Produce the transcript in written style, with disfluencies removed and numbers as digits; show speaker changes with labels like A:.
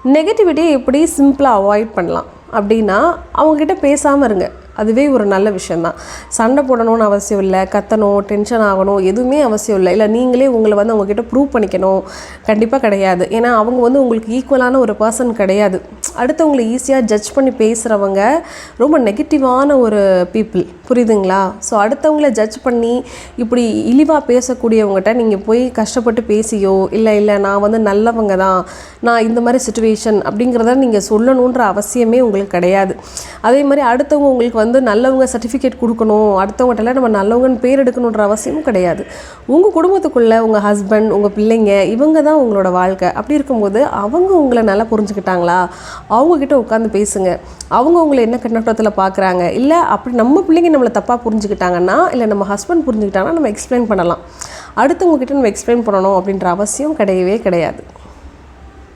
A: நெகட்டிவிட்டியை எப்படி சிம்பிளாக அவாய்ட் பண்ணலாம் அப்படின்னா, அவங்கக்கிட்ட பேசாமல் இருங்க. அதுவே ஒரு நல்ல விஷயந்தான். சண்டை போடணும்னு அவசியம் இல்லை, கத்தணும், டென்ஷன் ஆகணும், எதுவுமே அவசியம் இல்லை. இல்லை நீங்களே உங்களை வந்து அவங்கக்கிட்ட ப்ரூவ் பண்ணிக்கணும், கண்டிப்பாக கிடையாது. ஏன்னா அவங்க வந்து உங்களுக்கு ஈக்குவலான ஒரு பர்சன் கிடையாது. அடுத்தவங்களை ஈஸியாக ஜட்ஜ் பண்ணி பேசுகிறவங்க ரொம்ப நெகட்டிவான ஒரு பீப்புள், புரியுதுங்களா? ஸோ அடுத்தவங்கள ஜட்ஜ் பண்ணி இப்படி இழிவாக பேசக்கூடியவங்ககிட்ட நீங்கள் போய் கஷ்டப்பட்டு பேசியோ, இல்லை நான் வந்து நல்லவங்க தான், நான் இந்த மாதிரி சுச்சுவேஷன் அப்படிங்கிறத நீங்கள் சொல்லணுன்ற அவசியமே உங்களுக்கு கிடையாது. அதே மாதிரி அடுத்தவங்க உங்களுக்கு வந்து நல்லவங்க சர்டிஃபிகேட் கொடுக்கணும், அடுத்தவங்கள்ட்ட நம்ம நல்லவங்கன்னு பேர் எடுக்கணுன்ற அவசியமும் கிடையாது. உங்கள் குடும்பத்துக்குள்ளே உங்கள் ஹஸ்பண்ட், உங்கள் பிள்ளைங்க, இவங்க தான் உங்களோட வாழ்க்கை. அப்படி இருக்கும்போது அவங்க உங்களை நல்லா புரிஞ்சுக்கிட்டாங்களா, அவங்கக்கிட்ட உட்காந்து பேசுங்க. அவங்க உங்களை என்ன கண்ணோட்டத்தில் பார்க்குறாங்க, இல்லை அப்படி நம்ம பிள்ளைங்க நம்மளை தப்பாக புரிஞ்சுக்கிட்டாங்கன்னா, இல்லை நம்ம ஹஸ்பண்ட் புரிஞ்சுக்கிட்டாங்கன்னா நம்ம எக்ஸ்பிளைன் பண்ணலாம். அடுத்தவங்கக்கிட்ட நம்ம எக்ஸ்பிளைன் பண்ணணும் அப்படின்ற அவசியம் கிடையவே கிடையாது.